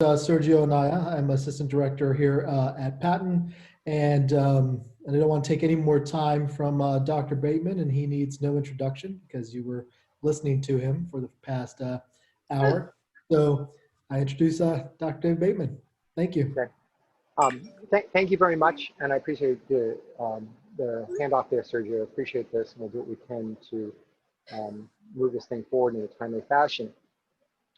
Sergio Anaya. I'm assistant director here at Patton, and I don't want to take any more time from Dr. Bateman, and he needs no introduction because you were listening to him for the past hour. So I introduce Dr. Dave Bateman. Thank you. Okay. Thank you very much, and I appreciate the handoff there, Sergio. I appreciate this, and we'll do what we can to move this thing forward in a timely fashion.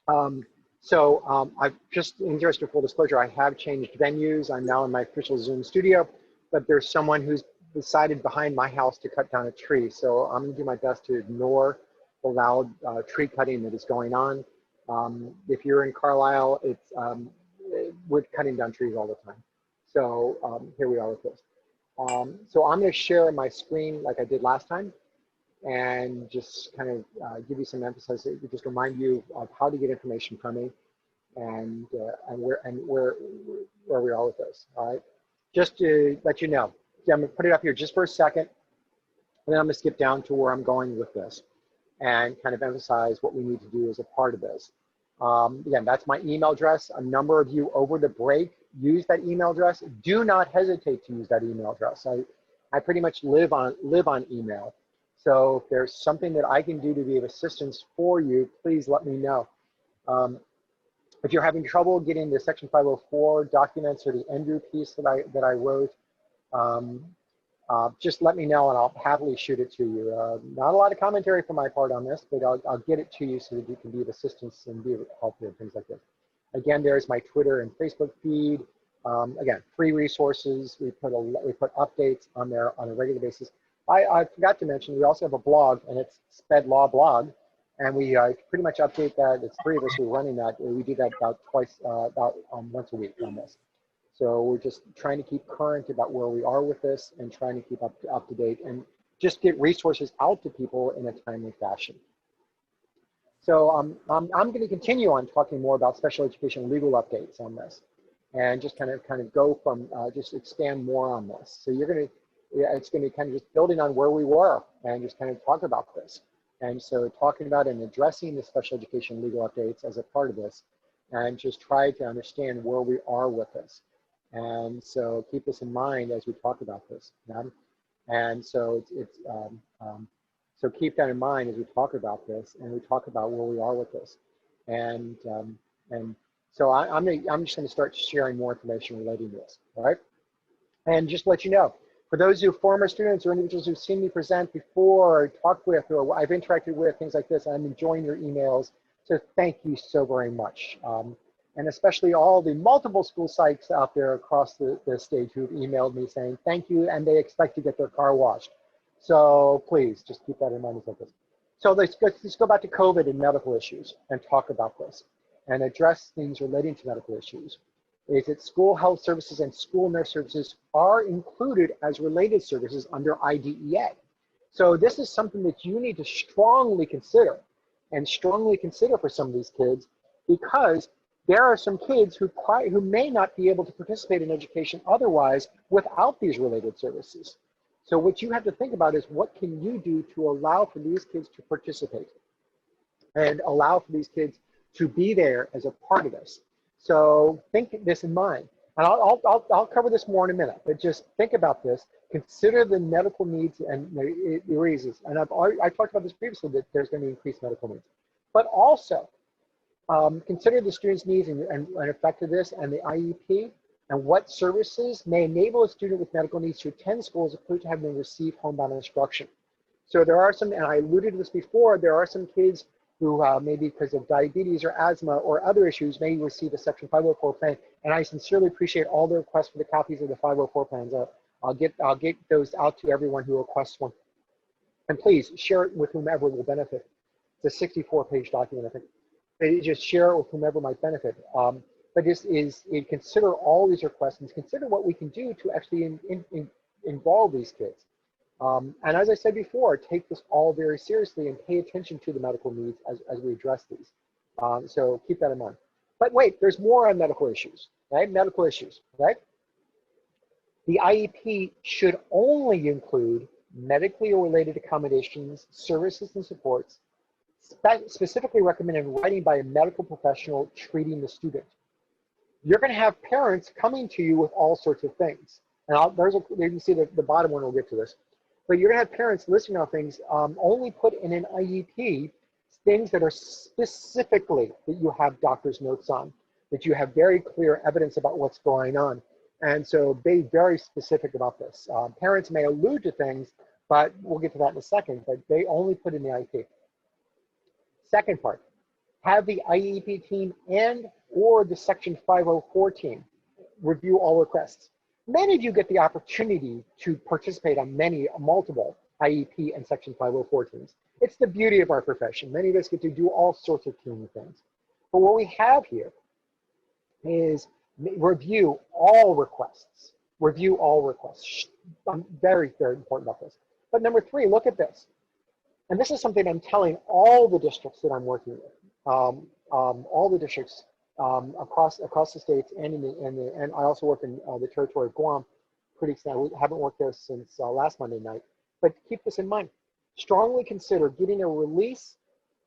I've just, in interest of full disclosure, I have changed venues. I'm now in my official Zoom studio, but there's someone who's decided behind my house to cut down a tree. So I'm gonna do my best to ignore the loud tree cutting that is going on. If you're in Carlisle, we're cutting down trees all the time. So here we are with this. So I'm gonna share my screen like I did last time, and just kind of give you some emphasis, just remind you of how to get information from me, and where we are with this. All right, just to let you know, I'm gonna put it up here just for a second, and then I'm gonna skip down to where I'm going with this, and kind of emphasize what we need to do as a part of this. Again, that's my email address. A number of you over the break use that email address. Do not hesitate to use that email address. I pretty much live on email. So if there's something that I can do to be of assistance for you, please let me know. If you're having trouble getting the Section 504 documents or the Andrew piece that I wrote, just let me know and I'll happily shoot it to you. Not a lot of commentary from my part on this, but I'll get it to you so that you can be of assistance and be of help and things like this. Again, there's my Twitter and Facebook feed. Again, free resources. We put updates on there on a regular basis. I forgot to mention, we also have a blog, and it's Sped Law Blog, and we pretty much update that. It's three of us who are running that. We do that about once a week on this. So we're just trying to keep current about where we are with this and trying to keep up to date and just get resources out to people in a timely fashion. So I'm going to continue on talking more about special education legal updates on this, and just kind of go from just expand more on this. So it's going to be kind of just building on where we were and just kind of talk about this. And so talking about and addressing the special education legal updates as a part of this, and just try to understand where we are with this. And so keep this in mind as we talk about this. And so so keep that in mind as we talk about this and we talk about where we are with this. And so I'm just going to start sharing more information relating to this. All right. And just to let you know, for those of you former students or individuals who've seen me present before, or talked with, or I've interacted with, things like this, I'm enjoying your emails. So thank you so very much. And especially all the multiple school sites out there across the state who've emailed me saying thank you, and they expect to get their car washed. So please just keep that in mind as well. So let's go back to COVID and medical issues and talk about this and address things relating to medical issues. Is that school health services and school nurse services are included as related services under IDEA. So this is something that you need to strongly consider, and strongly consider for some of these kids, because there are some kids who may not be able to participate in education otherwise without these related services. So what you have to think about is, what can you do to allow for these kids to participate and allow for these kids to be there as a part of this. So think this in mind. And I'll cover this more in a minute, but just think about this. Consider the medical needs and the reasons. And I talked about this previously, that there's going to be increased medical needs. But also, consider the student's needs and effect of this and the IEP, and what services may enable a student with medical needs to attend school as opposed to having to receive homebound instruction. So there are some, and I alluded to this before, there are some kids who maybe because of diabetes or asthma or other issues may receive a Section 504 plan, and I sincerely appreciate all the requests for the copies of the 504 plans. I'll get those out to everyone who requests one. And please share it with whomever will benefit. It's a 64-page document, I think. Just share it with whomever might benefit. But this is, consider all these requests and consider what we can do to actually involve these kids. And as I said before, take this all very seriously and pay attention to the medical needs as we address these. So keep that in mind. But wait, there's more on medical issues, right? Medical issues, right? The IEP should only include medically related accommodations, services, and supports specifically recommended in writing by a medical professional treating the student. You're going to have parents coming to you with all sorts of things. And you can see the bottom one, we'll get to this. But you're going to have parents listing out things, only put in an IEP, things that are specifically that you have doctor's notes on, that you have very clear evidence about what's going on. And so be very specific about this. Parents may allude to things, but we'll get to that in a second, but they only put in the IEP. Second part, have the IEP team and or the Section 504 team review all requests. Many of you get the opportunity to participate on multiple IEP and Section 504 teams. It's the beauty of our profession. Many of us get to do all sorts of team things. But what we have here is review all requests. Review all requests. I'm very, very important about this. But number three, look at this. And this is something I'm telling all the districts that I'm working with, all the districts across the states, and I also work in the territory of Guam pretty extensively. We haven't worked there since last Monday night. But keep this in mind. Strongly consider getting a release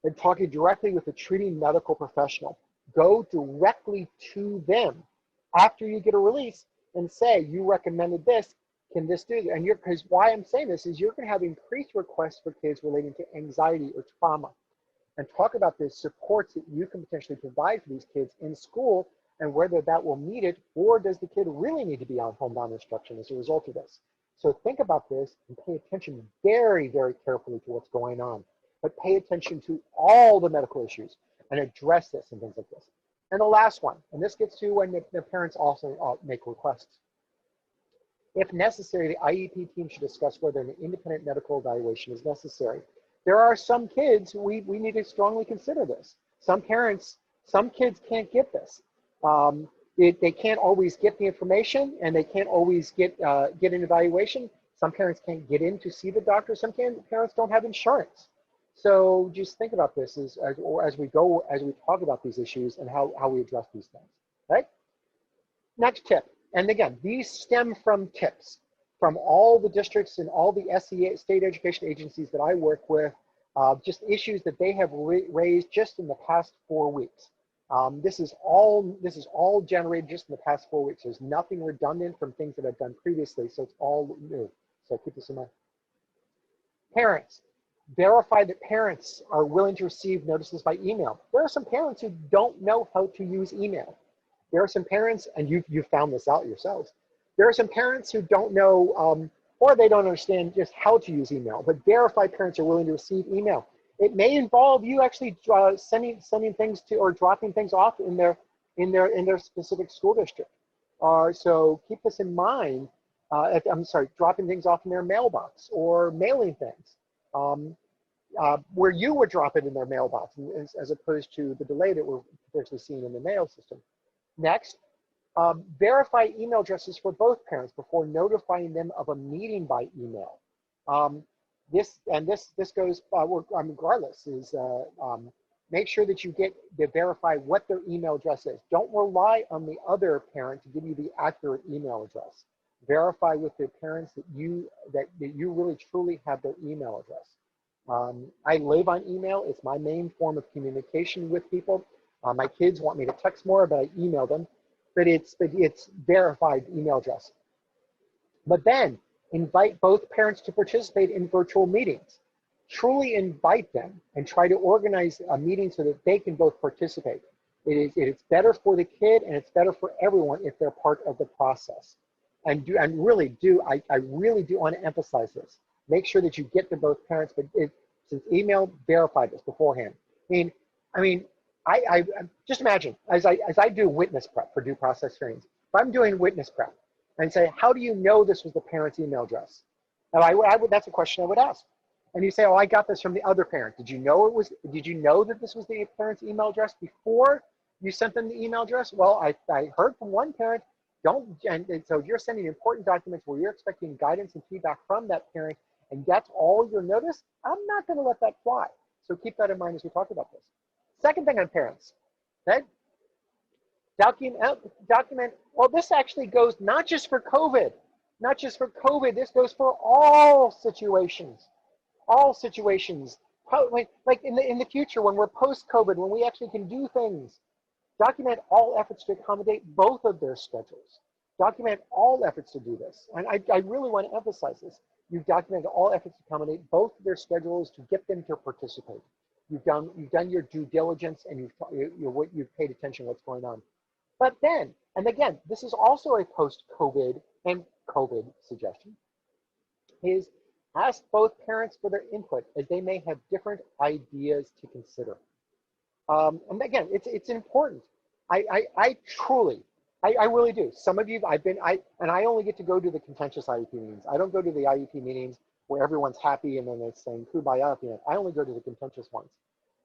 and talking directly with a treating medical professional. Go directly to them after you get a release and say, you recommended this. Can this do that? And because why I'm saying this is you're going to have increased requests for kids relating to anxiety or trauma, and talk about the supports that you can potentially provide for these kids in school and whether that will meet it, or does the kid really need to be on homebound instruction as a result of this? So think about this and pay attention very, very carefully to what's going on, but pay attention to all the medical issues and address this and things like this. And the last one, and this gets to when the parents also make requests. If necessary, the IEP team should discuss whether an independent medical evaluation is necessary. There are some kids, we need to strongly consider this. Some kids can't get this. They can't always get the information, and they can't always get an evaluation. Some parents can't get in to see the doctor. Some parents don't have insurance. So just think about this as we talk about these issues and how we address these things, right? Next tip. And again, these stem from tips from all the districts and all the SEA, state education agencies that I work with, just issues that they have raised just in the past 4 weeks. This is all generated just in the past 4 weeks. There's nothing redundant from things that I've done previously, so it's all new. So keep this in mind. Parents, verify that parents are willing to receive notices by email. There are some parents who don't know how to use email. There are some parents, and you found this out yourselves, there are some parents who don't know or they don't understand just how to use email, but verify parents are willing to receive email. It may involve you actually sending things to or dropping things off in their specific school district. So keep this in mind. Dropping things off in their mailbox or mailing things where you would drop it in their mailbox as opposed to the delay that we're potentially seeing in the mail system. Next, verify email addresses for both parents before notifying them of a meeting by email. This goes regardless is make sure that you verify what their email address is. Don't rely on the other parent to give you the accurate email address. Verify with the parents that you really truly have their email address. I live on email. It's my main form of communication with people. My kids want me to text more, but I email them. But it's verified email address. But then invite both parents to participate in virtual meetings. Truly invite them and try to organize a meeting so that they can both participate. It's better for the kid and it's better for everyone if they're part of the process. I really do want to emphasize this. Make sure that you get to both parents, but since email, verify this beforehand. I mean, I just imagine as I do witness prep for due process hearings, if I'm doing witness prep and say, how do you know this was the parent's email address? And that's a question I would ask. And you say, oh, I got this from the other parent. Did you know that this was the parent's email address before you sent them the email address? Well, I heard from one parent, and so you're sending important documents where you're expecting guidance and feedback from that parent, and that's all your notice, I'm not going to let that fly. So keep that in mind as we talk about this. Second thing on parents, okay? Document, well, this actually goes not just for COVID, this goes for all situations, Like in the future when we're post-COVID, when we actually can do things, Document all efforts to accommodate both of their schedules. Document all efforts to do this. And I really want to emphasize this. You've documented all efforts to accommodate both of their schedules to get them to participate. You've done your due diligence, and you've paid attention to what's going on. But then, and again, this is also a post-COVID and COVID suggestion, is ask both parents for their input, as they may have different ideas to consider. And again, it's important. I truly, I really do. Some of you, and I only get to go to the contentious IEP meetings. I don't go to the IEP meetings where everyone's happy and then it's saying kumbaya. I only go to the contentious ones.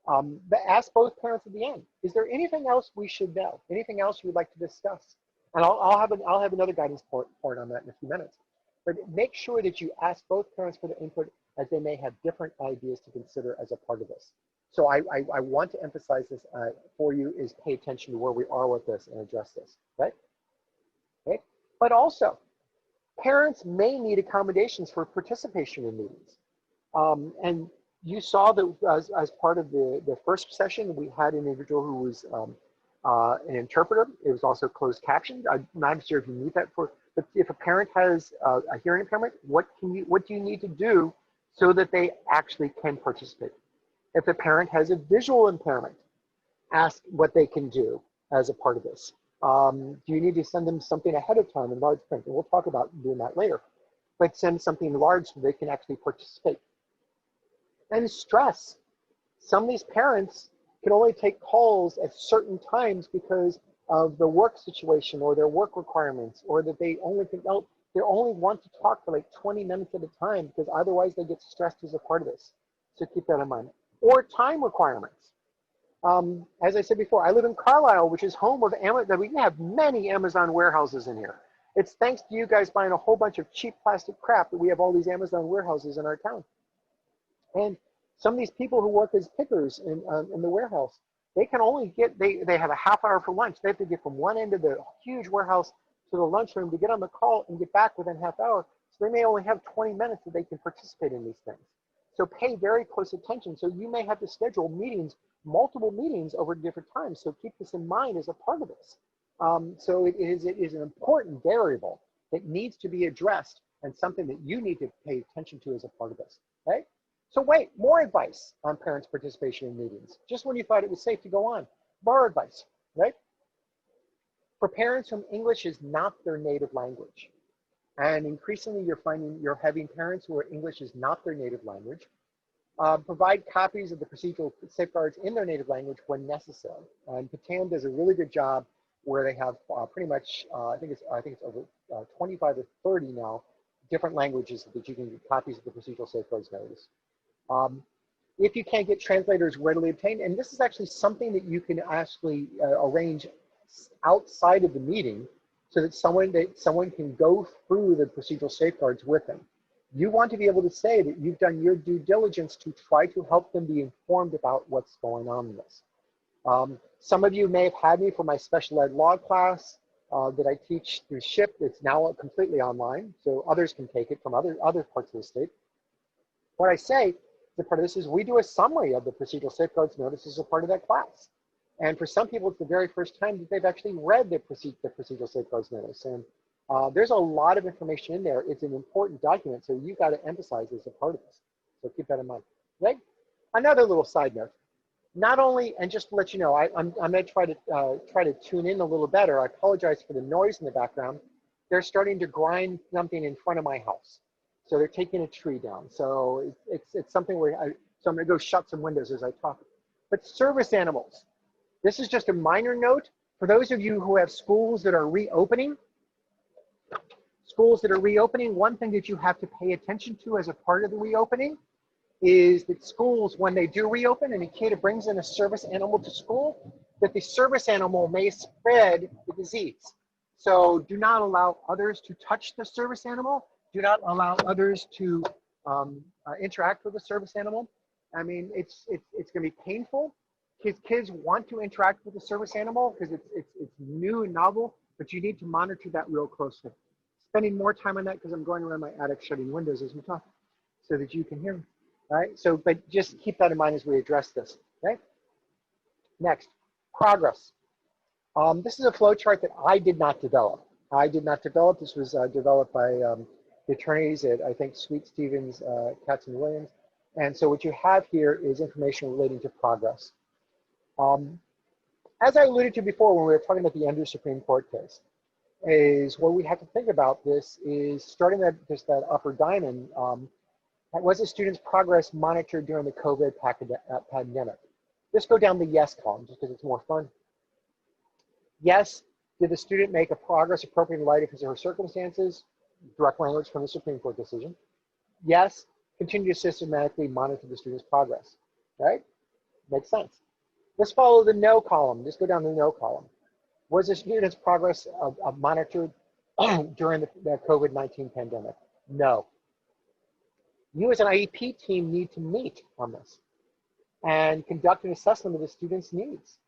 But ask both parents at the end, is there anything else we should know? Anything else you would like to discuss? And I'll have another guidance report on that in a few minutes. But make sure that you ask both parents for their input, as they may have different ideas to consider as a part of this. So I want to emphasize this for you, is pay attention to where we are with this and address this, right? Okay. But also, parents may need accommodations for participation in meetings. And you saw that as part of the first session, we had an individual who was an interpreter. It was also closed captioned. I'm not sure if you need that for, but if a parent has a hearing impairment, what do you need to do so that they actually can participate? If a parent has a visual impairment, ask what they can do as a part of this. Do you need to send them something ahead of time in large print? And we'll talk about doing that later. But send something large so they can actually participate. And stress. Some of these parents can only take calls at certain times because of the work situation or their work requirements, or that they only want to talk for like 20 minutes at a time, because otherwise they get stressed as a part of this. So keep that in mind. Or time requirements. As I said before, I live in Carlisle, which is home of Amazon. We have many Amazon warehouses in here. It's thanks to you guys buying a whole bunch of cheap plastic crap that we have all these Amazon warehouses in our town. And some of these people who work as pickers in the warehouse, they can only get, they have a half hour for lunch. They have to get from one end of the huge warehouse to the lunchroom to get on the call and get back within half hour. So they may only have 20 minutes that they can participate in these things. So pay very close attention. So you may have to schedule meetings, multiple meetings over different times. So keep this in mind as a part of this. So it is an important variable that needs to be addressed, and something that you need to pay attention to as a part of this, okay? So wait, more advice on parents' participation in meetings. Just when you thought it was safe to go on, more advice, right? For parents whom English is not their native language, and increasingly you're having parents who are English is not their native language, provide copies of the procedural safeguards in their native language when necessary. And Bateman does a really good job where they have pretty much, I think it's over 25 or 30 now, different languages that you can get copies of the procedural safeguards notice. If you can't get translators readily obtained, and this is actually something that you can actually arrange outside of the meeting, so that someone can go through the procedural safeguards with them. You want to be able to say that you've done your due diligence to try to help them be informed about what's going on in this. Some of you may have had me for my special ed law class that I teach through SHIP. It's now completely online, so others can take it from other parts of the state. What I say as a part of this is we do a summary of the procedural safeguards notice as a part of that class. And for some people, it's the very first time that they've actually read the procedural safeguards notice. And there's a lot of information in there. It's an important document, so you've got to emphasize as a part of this. So keep that in mind, right? Another little side note. Not only, and just to let you know, I'm going to try to tune in a little better. I apologize for the noise in the background. They're starting to grind something in front of my house. So they're taking a tree down. So it's something where so I'm going to go shut some windows as I talk. But service animals. This is just a minor note. For those of you who have schools that are reopening, one thing that you have to pay attention to as a part of the reopening is that schools, when they do reopen and a kid brings in a service animal to school, that the service animal may spread the disease. So do not allow others to touch the service animal. Do not allow others to interact with the service animal. I mean, it's going to be painful. Kids want to interact with the service animal because it's new and novel, but you need to monitor that real closely. Spending more time on that because I'm going around my attic shutting windows as we talk so that you can hear me. All right, so, but just keep that in mind as we address this, okay? Next, progress. This is a flow chart that I did not develop. I did not develop. This was developed by the attorneys at, I think, Sweet Stevens, Katz and Williams. And so what you have here is information relating to progress. As I alluded to before when we were talking about the Andrews Supreme Court case, is what we have to think about this is starting that just that upper diamond. Was the student's progress monitored during the COVID pandemic? Just go down the yes column just because it's more fun. Yes, did the student make a progress appropriate in light of his or her circumstances? Direct language from the Supreme Court decision. Yes, continue to systematically monitor the student's progress, right? Makes sense. Let's follow the no column. Just go down the no column. Was the student's progress monitored during the COVID-19 pandemic? No. You as an IEP team need to meet on this and conduct an assessment of the student's needs.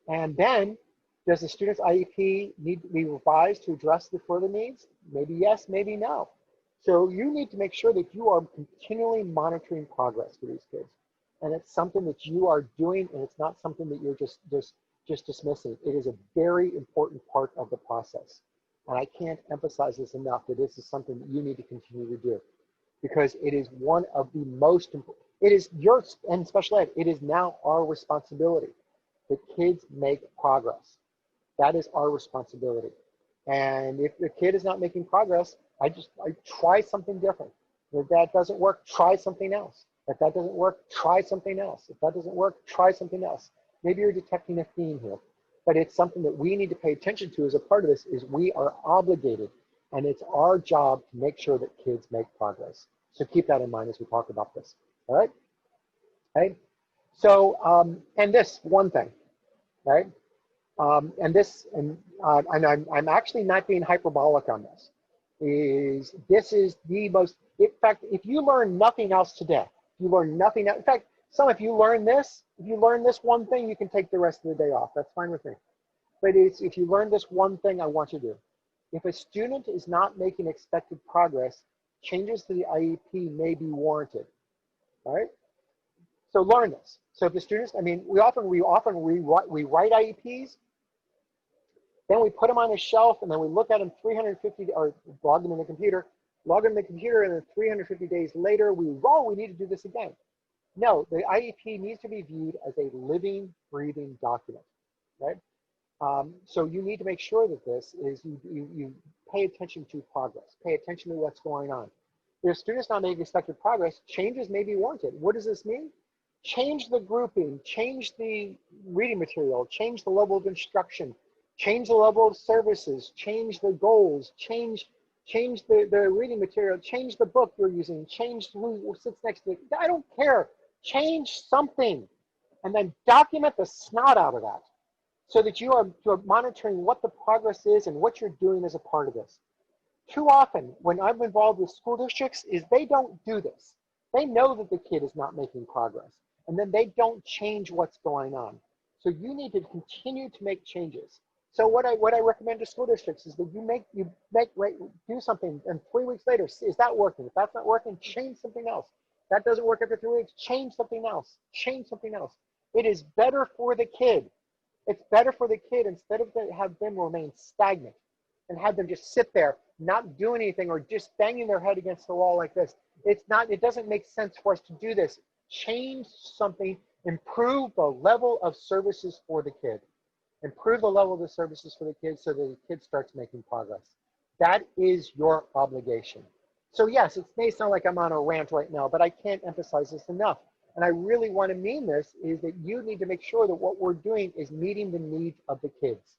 And then, does the student's IEP need to be revised to address the further needs? Maybe yes, maybe no. So you need to make sure that you are continually monitoring progress for these kids. And it's something that you are doing, and it's not something that you're just dismissing. It is a very important part of the process. And I can't emphasize this enough, that this is something that you need to continue to do, because it is one of the most important. It is yours, and special ed, it is now our responsibility that kids make progress. That is our responsibility. And if the kid is not making progress, I try something different. If that doesn't work, try something else. If that doesn't work, try something else. If that doesn't work, try something else. Maybe you're detecting a theme here, but it's something that we need to pay attention to as a part of this. Is we are obligated, and it's our job to make sure that kids make progress. So keep that in mind as we talk about this. All right? Okay. So, and this one thing, right? I'm actually not being hyperbolic on this. This is the most, in fact, if you learn nothing else today, you learn nothing else. In fact, if you learn this one thing, you can take the rest of the day off. That's fine with me. But if you learn this one thing, I want you to do. If a student is not making expected progress, changes to the IEP may be warranted. All right? So learn this. So if the students, I mean, we often write IEPs, then we put them on a shelf, and then we look at them 350, or log them in the computer, and then 350 days later, we need to do this again. No, the IEP needs to be viewed as a living, breathing document, right? So you need to make sure that this is, you pay attention to progress, pay attention to what's going on. If students not making expected progress, changes may be warranted. What does this mean? Change the grouping, change the reading material, change the level of instruction, change the level of services, change the goals, change the reading material, change the book you're using, change who sits next to it. I don't care. Change something, and then document the snot out of that, so that you are monitoring what the progress is and what you're doing as a part of this. Too often, when I'm involved with school districts, is they don't do this. They know that the kid is not making progress, and then they don't change what's going on. So you need to continue to make changes. So what I recommend to school districts is that you do something, and 3 weeks later, is that working? If that's not working, change something else. If that doesn't work after 3 weeks, change something else. Change something else. It is better for the kid. It's better for the kid, instead of to have them remain stagnant and have them just sit there, not do anything, or just banging their head against the wall like this. It doesn't make sense for us to do this. Change something, improve the level of services for the kid. Improve the level of the services for the kids so that the kid starts making progress. That is your obligation. So yes, it may sound like I'm on a rant right now, but I can't emphasize this enough. And I really want to mean this, is that you need to make sure that what we're doing is meeting the needs of the kids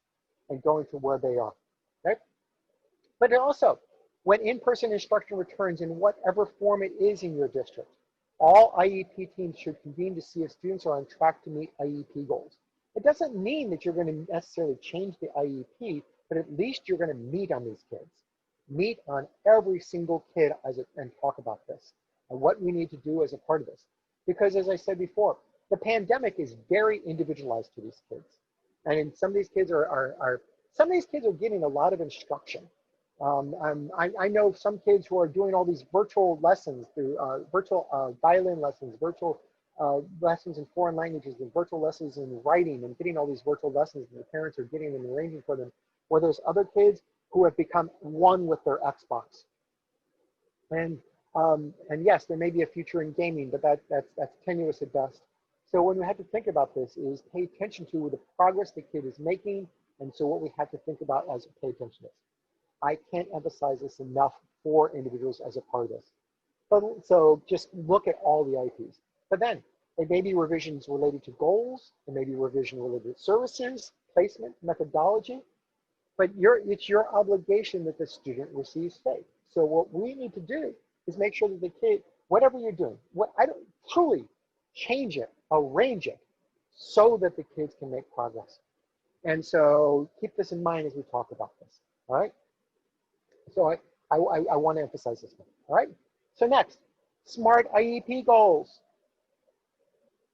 and going to where they are. Okay? But also, when in-person instruction returns in whatever form it is in your district, all IEP teams should convene to see if students are on track to meet IEP goals. It doesn't mean that you're going to necessarily change the IEP, but at least you're going to meet on these kids. Meet on every single kid and talk about this and what we need to do as a part of this. Because as I said before, the pandemic is very individualized to these kids. And some of these kids are getting a lot of instruction. I know some kids who are doing all these virtual lessons through virtual violin lessons, virtual lessons in foreign languages and virtual lessons in writing and getting all these virtual lessons and the parents are getting them and arranging for them, where there's other kids who have become one with their Xbox. And yes, there may be a future in gaming, but that's tenuous at best. So when we have to think about this is pay attention to the progress the kid is making, and so what we have to think about as pay attention is. I can't emphasize this enough for individuals as a part of this. But so just look at all the IEPs. But then there may be revisions related to goals, there may be revision related to services, placement, methodology, but it's your obligation that the student receives faith. So what we need to do is make sure that the kid, whatever you're doing, I don't truly change it, arrange it, so that the kids can make progress. And so keep this in mind as we talk about this. All right. So I want to emphasize this one. All right. So next, SMART IEP goals.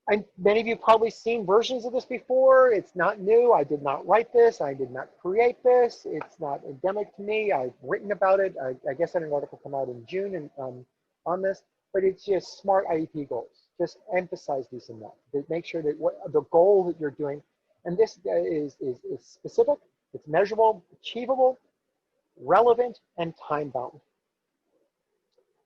And many of you have probably seen versions of this before. It's not new. I did not write this. I did not create this. It's not endemic to me. I've written about it. I guess I had an article come out in June and on this, but it's just SMART IEP goals. Just emphasize these enough. Make sure that the goal that you're doing, and this is specific, it's measurable, achievable, relevant, and time-bound.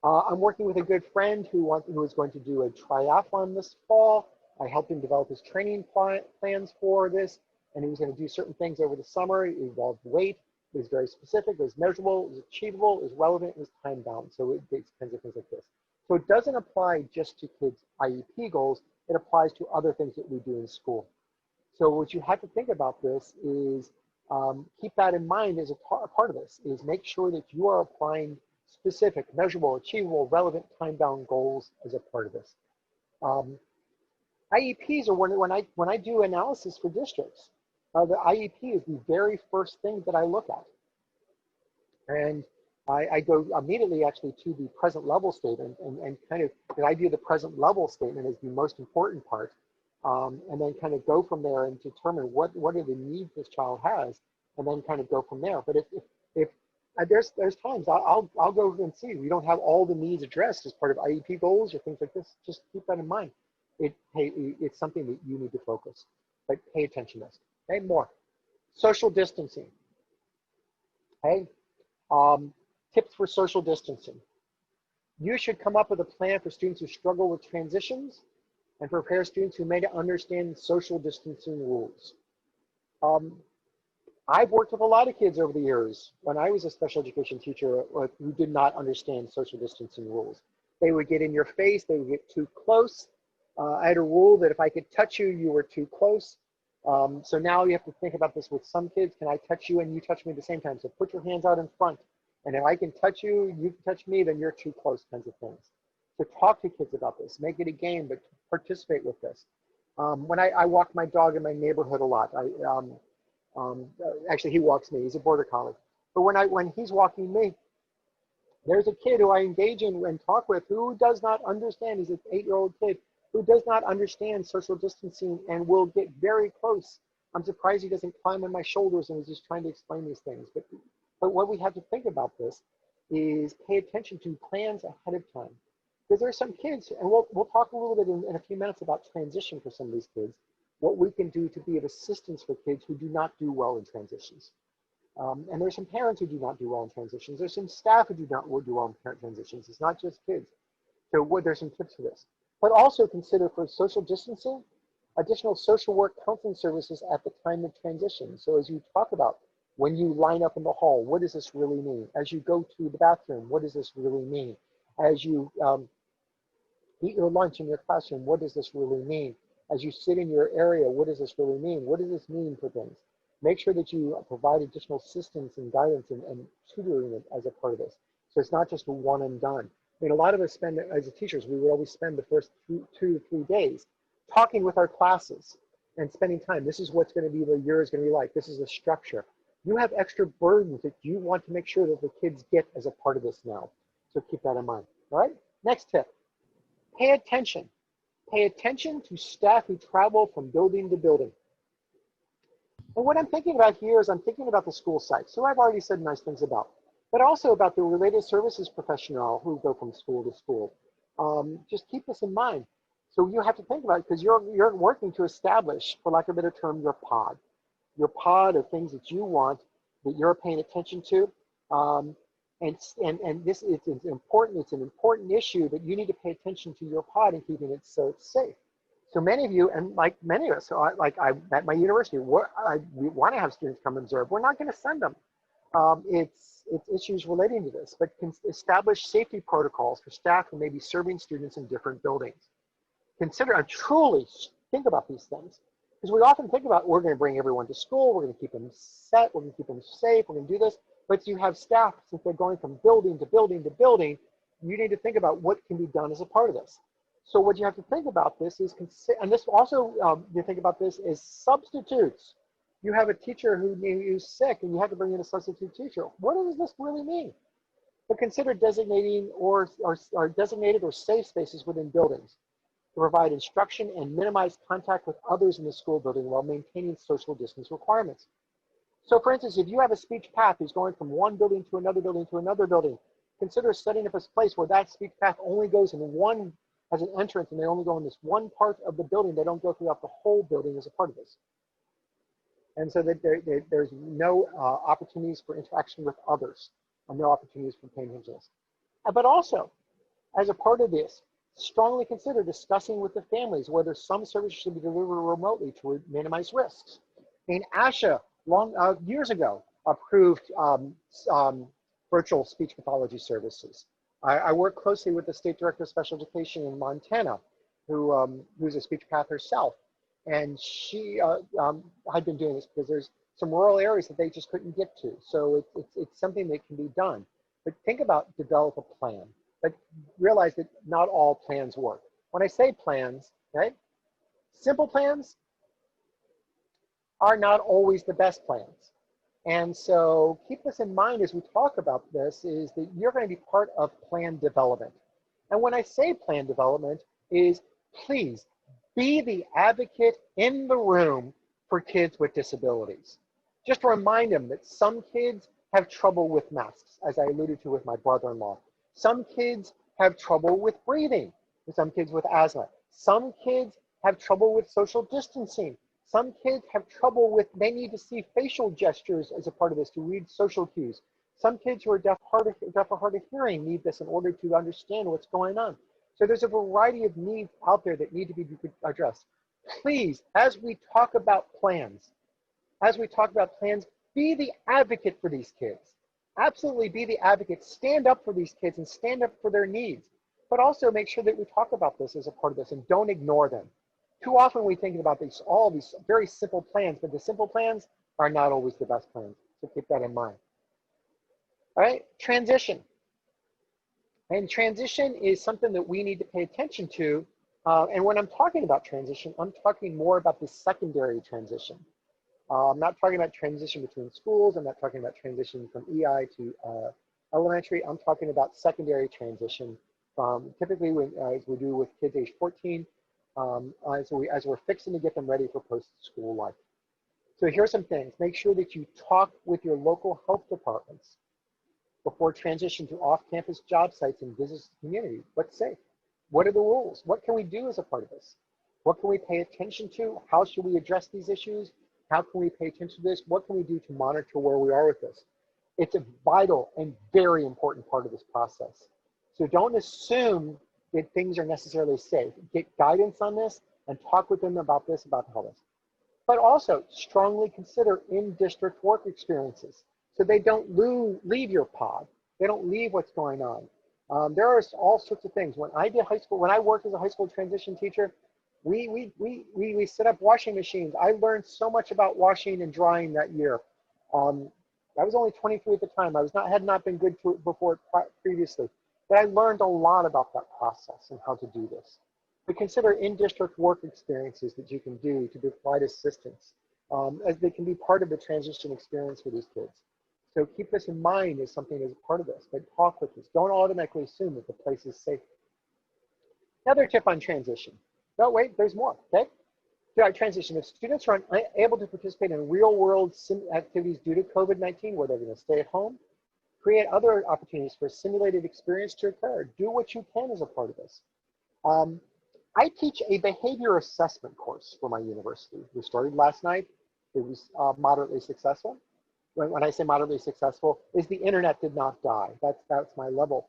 I'm working with a good friend who is going to do a triathlon this fall. I helped him develop his training plans for this, and he was going to do certain things over the summer. It involved weight. It was very specific. It was measurable. It was achievable. It was relevant. It was time-bound. So it depends on things like this. So it doesn't apply just to kids' IEP goals. It applies to other things that we do in school. So what you have to think about this is keep that in mind as a part of this, is make sure that you are applying specific, measurable, achievable, relevant, time-bound goals as a part of this. IEPs are when I do analysis for districts, the IEP is the very first thing that I look at. And I go immediately actually to the present level statement and kind of, I view the present level statement as the most important part. And then kind of go from there and determine what are the needs this child has, and then kind of go from there. But if there's times I'll go and see we don't have all the needs addressed as part of IEP goals or things like this. Just keep that in mind. It's something that you need to focus, but pay attention to this. Okay, more social distancing. Okay, tips for social distancing. You should come up with a plan for students who struggle with transitions and prepare students who may understand social distancing rules. I've worked with a lot of kids over the years when I was a special education teacher who did not understand social distancing rules. They would get in your face, they would get too close. I had a rule that if I could touch you, you were too close. So now you have to think about this with some kids. Can I touch you and you touch me at the same time? So put your hands out in front. And if I can touch you, you can touch me, then you're too close, kinds of things. So talk to kids about this. Make it a game, but participate with this. When I walk my dog in my neighborhood a lot, actually he walks me, he's a border collie. But when he's walking me, there's a kid who I engage in and talk with who does not understand, he's an 8-year-old kid, who does not understand social distancing and will get very close. I'm surprised he doesn't climb on my shoulders and is just trying to explain these things. But what we have to think about this is pay attention to plans ahead of time. Because there are some kids, and we'll talk a little bit in a few minutes about transition for some of these kids, what we can do to be of assistance for kids who do not do well in transitions. And there's some parents who do not do well in transitions. There's some staff who do not do well in parent transitions. It's not just kids. So there's some tips for this. But also consider for social distancing, additional social work counseling services at the time of transition. So as you talk about, when you line up in the hall, what does this really mean? As you go to the bathroom, what does this really mean? As you eat your lunch in your classroom, what does this really mean? As you sit in your area, what does this really mean? What does this mean for things? Make sure that you provide additional assistance and guidance and tutoring it as a part of this. So it's not just a one and done. I mean, a lot of us spend, as teachers, we would always spend the first 2 to 3 days talking with our classes and spending time. This is what's going to be the year is going to be like. This is the structure. You have extra burdens that you want to make sure that the kids get as a part of this now. So keep that in mind. All right, next tip. Pay attention. Pay attention to staff who travel from building to building. And what I'm thinking about here is I'm thinking about the school site. So I've already said nice things about, but also about the related services professional who go from school to school. Just keep this in mind. So you have to think about it because you're working to establish, for lack of a better term, your pod of things that you want, that you're paying attention to. And this is important. It's an important issue that you need to pay attention to your pod and keeping it so it's safe. So many of you, and like many of us, so I at my university, we want to have students come observe. We're not going to send them. It's issues relating to this, but can establish safety protocols for staff who may be serving students in different buildings. Consider and truly think about these things. Because we often think about, we're going to bring everyone to school, we're going to keep them set, we're going to keep them safe, we're going to do this. But you have staff, since they're going from building to building to building, you need to think about what can be done as a part of this. So what you have to think about this is, and this also, you think about this is substitutes. You have a teacher who's sick and you have to bring in a substitute teacher. What does this really mean? But consider designating or designated or safe spaces within buildings to provide instruction and minimize contact with others in the school building while maintaining social distance requirements. So for instance, if you have a speech path who's going from one building to another building to another building, consider setting up a place where that speech path only goes in one, as an entrance, and they only go in this one part of the building. They don't go throughout the whole building as a part of this. And so that there's no opportunities for interaction with others, and no opportunities for paying attention to this. But also, as a part of this, strongly consider discussing with the families whether some services should be delivered remotely to minimize risks. I mean, ASHA, years ago, approved virtual speech pathology services. I work closely with the State Director of Special Education in Montana, who's a speech path herself. And she had been doing this because there's some rural areas that they just couldn't get to. So it's something that can be done. But think about develop a plan. But realize that not all plans work. When I say plans, right, simple plans are not always the best plans. And so keep this in mind as we talk about this, is that you're going to be part of plan development. And when I say plan development is, please be the advocate in the room for kids with disabilities. Just remind them that some kids have trouble with masks, as I alluded to with my brother-in-law. Some kids have trouble with breathing, some kids with asthma. Some kids have trouble with social distancing. Some kids have trouble with, they need to see facial gestures as a part of this to read social cues. Some kids who are deaf or hard of hearing need this in order to understand what's going on. So there's a variety of needs out there that need to be addressed. Please, as we talk about plans, be the advocate for these kids. Absolutely be the advocate. Stand up for these kids and stand up for their needs. But also make sure that we talk about this as a part of this and don't ignore them. Too often we think about all these very simple plans, but the simple plans are not always the best plans. So keep that in mind. All right, transition. And transition is something that we need to pay attention to. And when I'm talking about transition, I'm talking more about the secondary transition. I'm not talking about transition between schools. I'm not talking about transition from EI to elementary. I'm talking about secondary transition from typically as we do with kids age 14, as we're fixing to get them ready for post-school life. So here's some things. Make sure that you talk with your local health departments before transition to off-campus job sites and business community. What's safe? What are the rules? What can we do as a part of this? What can we pay attention to? How should we address these issues? How can we pay attention to this? What can we do to monitor where we are with this? It's a vital and very important part of this process. So don't assume that things are necessarily safe. Get guidance on this and talk with them about this, about all this. But also strongly consider in-district work experiences so they don't leave your pod. They don't leave what's going on. There are all sorts of things. When I worked as a high school transition teacher, we set up washing machines. I learned so much about washing and drying that year. I was only 23 at the time. Had not been good to it before previously, but I learned a lot about that process and how to do this. But consider in-district work experiences that you can do to provide assistance, as they can be part of the transition experience for these kids. So keep this in mind as something as a part of this, but talk with this. Don't automatically assume that the place is safe. Another tip on transition. No, wait, there's more, okay? Transition. If students are unable to participate in real-world activities due to COVID-19, where they're going to stay at home, create other opportunities for a simulated experience to occur. Do what you can as a part of this. I teach a behavior assessment course for my university. We started last night. It was moderately successful. When I say moderately successful, is the internet did not die. That's my level.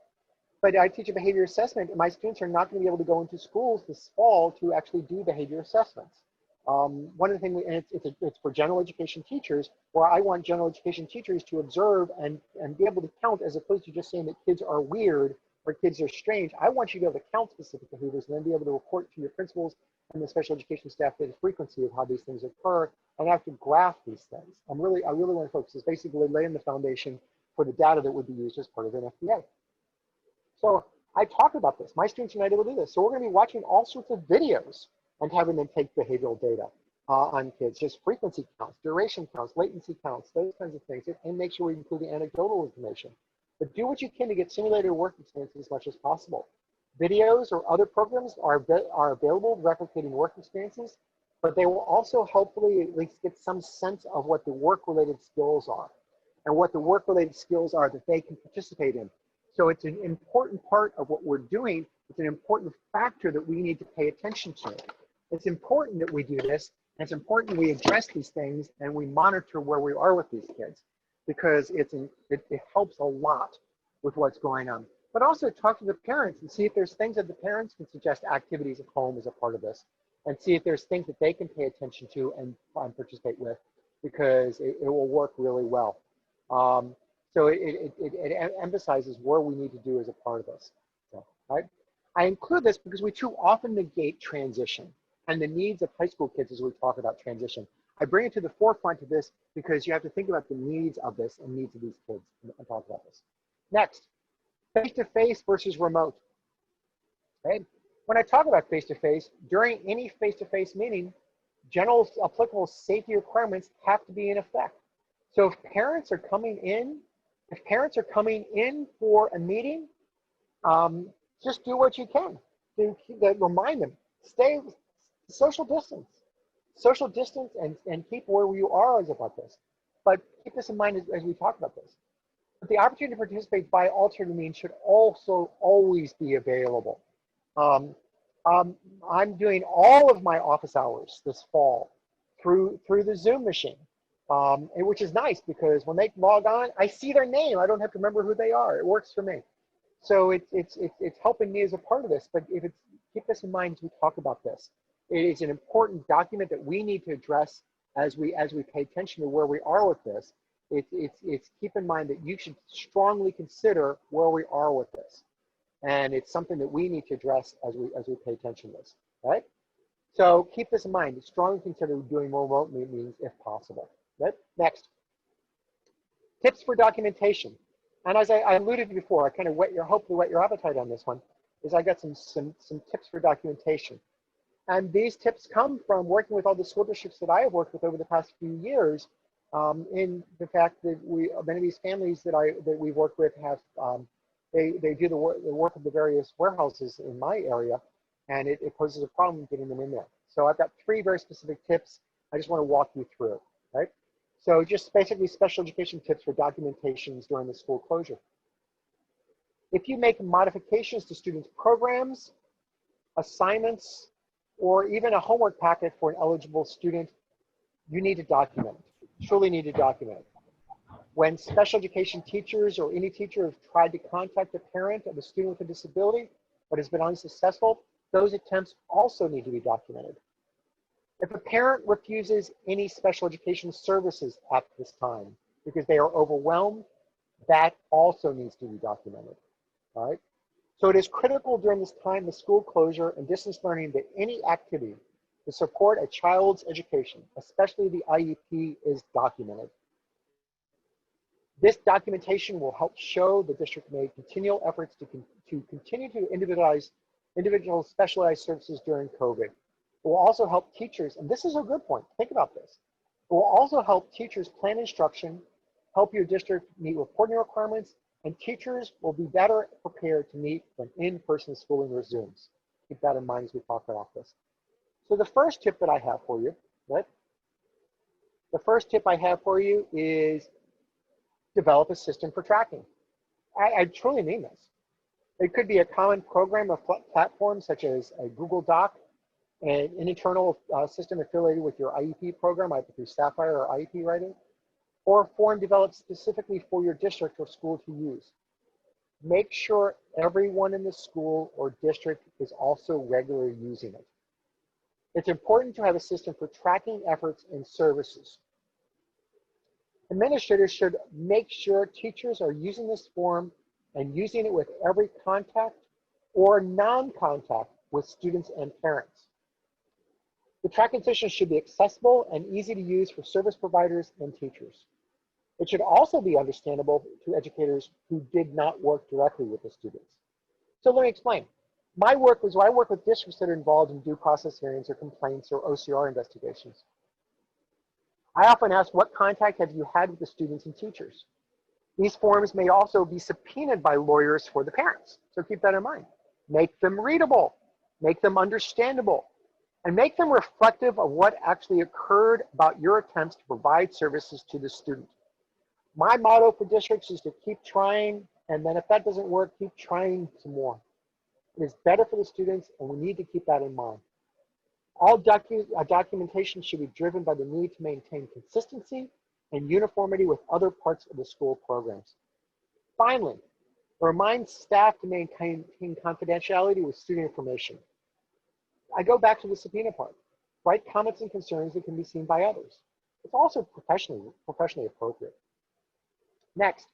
But I teach a behavior assessment, and my students are not going to be able to go into schools this fall to actually do behavior assessments. One of the things, and it's for general education teachers, where I want general education teachers to observe and be able to count, as opposed to just saying that kids are weird or kids are strange. I want you to be able to count specific behaviors and then be able to report to your principals and the special education staff the frequency of how these things occur, and have to graph these things. I really want to focus. It's basically laying the foundation for the data that would be used as part of an FBA. So I talk about this. My students are not able to do this. So we're going to be watching all sorts of videos and having them take behavioral data on kids, just frequency counts, duration counts, latency counts, those kinds of things, and make sure we include the anecdotal information. But do what you can to get simulated work experiences as much as possible. Videos or other programs are available replicating work experiences, but they will also hopefully at least get some sense of what the work-related skills are and what the work-related skills are that they can participate in. So it's an important part of what we're doing. It's an important factor that we need to pay attention to. It's important that we do this, and it's important we address these things and we monitor where we are with these kids, because it helps a lot with what's going on. But also talk to the parents and see if there's things that the parents can suggest activities at home as a part of this, and see if there's things that they can pay attention to and participate with, because it will work really well. So it emphasizes where we need to do as a part of this. So, right? I include this because we too often negate transition and the needs of high school kids as we talk about transition. I bring it to the forefront of this because you have to think about the needs of this and needs of these kids and talk about this. Next, face-to-face versus remote. Okay? When I talk about face-to-face, during any face-to-face meeting, general applicable safety requirements have to be in effect. So if parents are coming in for a meeting, just do what you can to remind them, stay social distance and keep where you are as about this. But keep this in mind as we talk about this. But the opportunity to participate by alternate means should also always be available. I'm doing all of my office hours this fall through the Zoom machine, which is nice because when they log on, I see their name. I don't have to remember who they are. It works for me. So it's helping me as a part of this. But keep this in mind as we talk about this. It is an important document that we need to address as we pay attention to where we are with this. It's keep in mind that you should strongly consider where we are with this. And it's something that we need to address as we pay attention to this, right? So keep this in mind. Strongly consider doing more remote meetings if possible. Right? Next, tips for documentation. And as I alluded to before, I kind of hopefully whet your appetite on this one. Is I got some tips for documentation. And these tips come from working with all the school districts that I have worked with over the past few years. In the fact that many of these families that we've worked with have they do the work of the various warehouses in my area, and it poses a problem getting them in there. So I've got 3 very specific tips I just want to walk you through, right? So just basically special education tips for documentations during the school closure. If you make modifications to students' programs, assignments, or even a homework packet for an eligible student, you need to document it. Truly need to document it. When special education teachers or any teacher have tried to contact a parent of a student with a disability but has been unsuccessful, those attempts also need to be documented. If a parent refuses any special education services at this time because they are overwhelmed, that also needs to be documented, all right? So it is critical during this time of school closure and distance learning that any activity to support a child's education, especially the IEP, is documented. This documentation will help show the district made continual efforts to continue to individual specialized services during COVID. It will also help teachers, and this is a good point, think about this. It will also help teachers plan instruction, help your district meet reporting requirements, and teachers will be better prepared to meet when in-person schooling resumes. Keep that in mind as we talk about this. So the first tip that I have for you, right? The first tip I have for you is develop a system for tracking. I truly mean this. It could be a common program of platforms such as a Google Doc and an internal system affiliated with your IEP program, either through Sapphire or IEP Writing, or a form developed specifically for your district or school to use. Make sure everyone in the school or district is also regularly using it. It's important to have a system for tracking efforts and services. Administrators should make sure teachers are using this form and using it with every contact or non-contact with students and parents. The tracking system should be accessible and easy to use for service providers and teachers. It should also be understandable to educators who did not work directly with the students. So let me explain. My work was I work with districts that are involved in due process hearings or complaints or OCR investigations. I often ask, what contact have you had with the students and teachers? These forms may also be subpoenaed by lawyers for the parents, so keep that in mind. Make them readable, make them understandable, and make them reflective of what actually occurred about your attempts to provide services to the student. My motto for districts is to keep trying, and then if that doesn't work, keep trying some more. It is better for the students, and we need to keep that in mind. All documentation should be driven by the need to maintain consistency and uniformity with other parts of the school programs. Finally, remind staff to maintain confidentiality with student information. I go back to the subpoena part. Write comments and concerns that can be seen by others. It's also professionally appropriate. Next,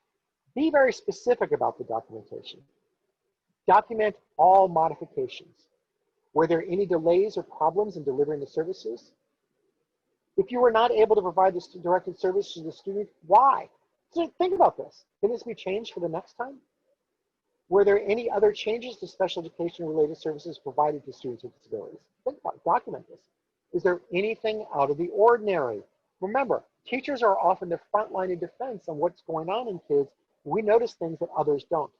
be very specific about the documentation. Document all modifications. Were there any delays or problems in delivering the services? If you were not able to provide this directed service to the student, why? So think about this. Can this be changed for the next time? Were there any other changes to special education related services provided to students with disabilities? Think about it, document this. Is there anything out of the ordinary? Remember, teachers are often the front line of defense on what's going on in kids. We notice things that others don't.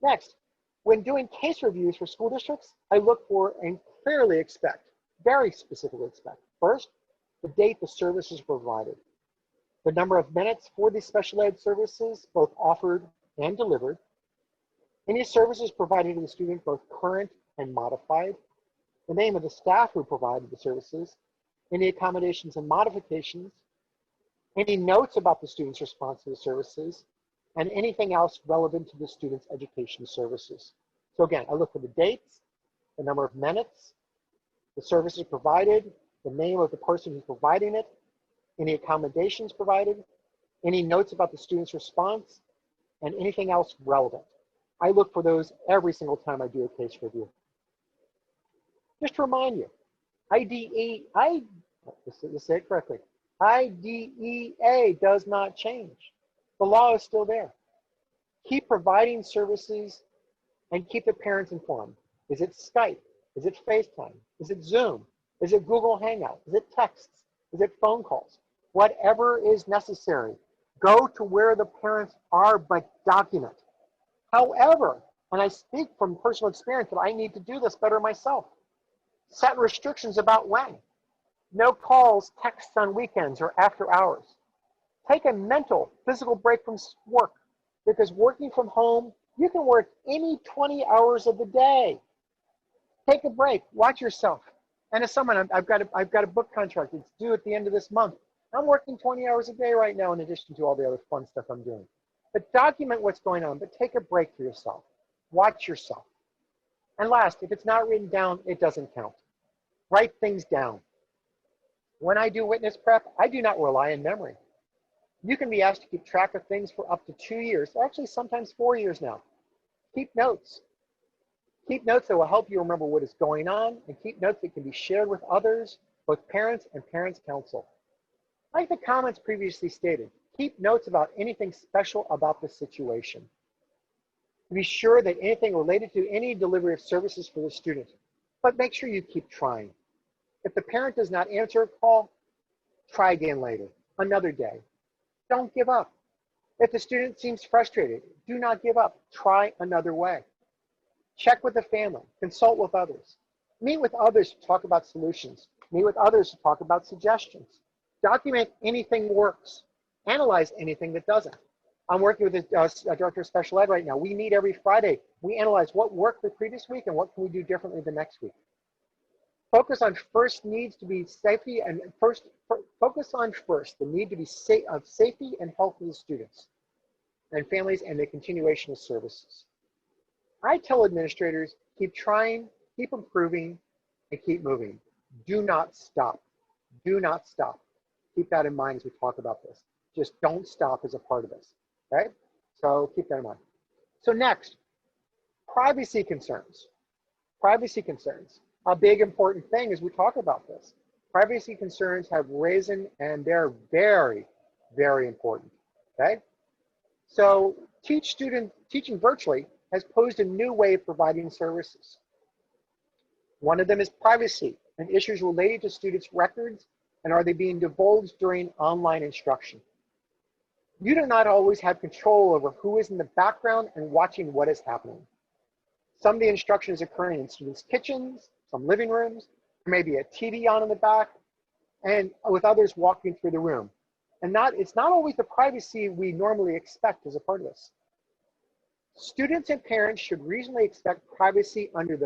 Next, when doing case reviews for school districts, I look for and clearly expect, very specifically expect, first, the date the service is provided, the number of minutes for the special ed services, both offered and delivered, any services provided to the student, both current and modified, the name of the staff who provided the services, any accommodations and modifications, any notes about the student's response to the services, and anything else relevant to the student's education services. So again, I look for the dates, the number of minutes, the services provided, the name of the person who's providing it, any accommodations provided, any notes about the student's response, and anything else relevant. I look for those every single time I do a case review. Just to remind you, let's say it correctly, IDEA does not change. The law is still there. Keep providing services and keep the parents informed. Is it Skype? Is it FaceTime? Is it Zoom? Is it Google Hangout? Is it texts? Is it phone calls? Whatever is necessary. Go to where the parents are, but document. However, and I speak from personal experience that I need to do this better myself, set restrictions about when. No calls, texts on weekends or after hours. Take a mental, physical break from work, because working from home, you can work any 20 hours of the day. Take a break, watch yourself. And as someone, I've got a book contract. It's due at the end of this month. I'm working 20 hours a day right now in addition to all the other fun stuff I'm doing. But document what's going on, but take a break for yourself. Watch yourself. And last, if it's not written down, it doesn't count. Write things down. When I do witness prep, I do not rely on memory. You can be asked to keep track of things for up to 2 years, actually sometimes 4 years now. Keep notes. Keep notes that will help you remember what is going on, and keep notes that can be shared with others, both parents and parents' counsel. Like the comments previously stated, keep notes about anything special about the situation. Be sure that anything related to any delivery of services for the student, but make sure you keep trying. If the parent does not answer a call, try again later, another day. Don't give up. If the student seems frustrated, do not give up. Try another way. Check with the family, consult with others. Meet with others to talk about solutions. Meet with others to talk about suggestions. Document anything works. Analyze anything that doesn't. I'm working with a director of special ed right now. We meet every Friday. We analyze what worked the previous week and what can we do differently the next week. Focus on first needs to be safety and focus on first the need to be of safety and health of the students and families and the continuation of services. I tell administrators, keep trying, keep improving, and keep moving. Do not stop. Do not stop. Keep that in mind as we talk about this. Just don't stop as a part of this, okay? So keep that in mind. So next, privacy concerns. Privacy concerns. A big important thing as we talk about this. Privacy concerns have risen and they're very, very important, okay? So teaching virtually has posed a new way of providing services. One of them is privacy and issues related to students' records and are they being divulged during online instruction. You do not always have control over who is in the background and watching what is happening. Some of the instruction is occurring in students' kitchens, some living rooms, there may be a TV on in the back, and with others walking through the room. And it's not always the privacy we normally expect as a part of this. Students and parents should reasonably expect privacy under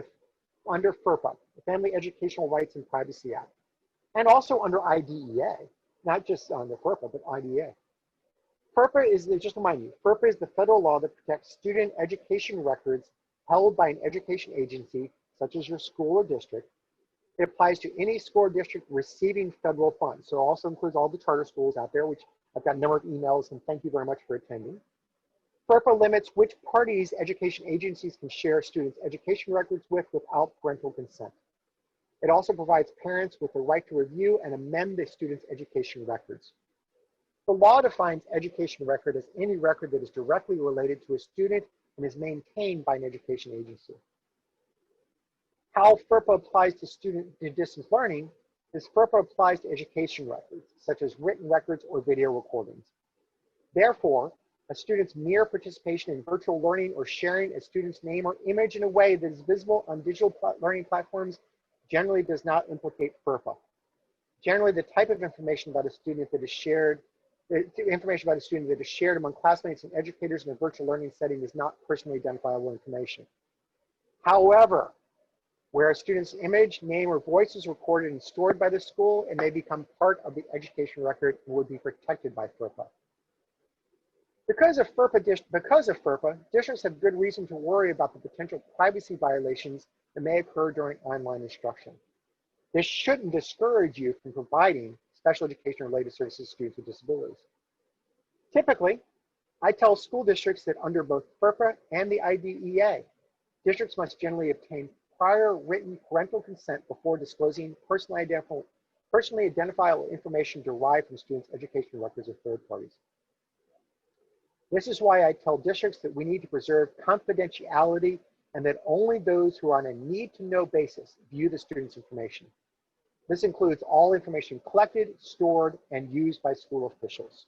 FERPA, the Family Educational Rights and Privacy Act, and also under IDEA, not just under FERPA, but IDEA. FERPA is, just to remind you, FERPA is the federal law that protects student education records held by an education agency, such as your school or district. It applies to any school or district receiving federal funds. So it also includes all the charter schools out there, which I've got a number of emails, and thank you very much for attending. FERPA limits which parties education agencies can share students' education records with without parental consent. It also provides parents with the right to review and amend the student's education records. The law defines education record as any record that is directly related to a student and is maintained by an education agency. How FERPA applies to distance learning is FERPA applies to education records, such as written records or video recordings. Therefore, a student's mere participation in virtual learning or sharing a student's name or image in a way that is visible on digital learning platforms generally does not implicate FERPA. Generally, the type of information about a student that is shared, among classmates and educators in a virtual learning setting is not personally identifiable information. However, where a student's image, name, or voice is recorded and stored by the school, it may become part of the education record and would be protected by FERPA. Because of FERPA, districts have good reason to worry about the potential privacy violations that may occur during online instruction. This shouldn't discourage you from providing special education related services to students with disabilities. Typically, I tell school districts that under both FERPA and the IDEA, districts must generally obtain prior written parental consent before disclosing personally identifiable information derived from students' education records of third parties. This is why I tell districts that we need to preserve confidentiality and that only those who are on a need-to-know basis view the student's information. This includes all information collected, stored, and used by school officials.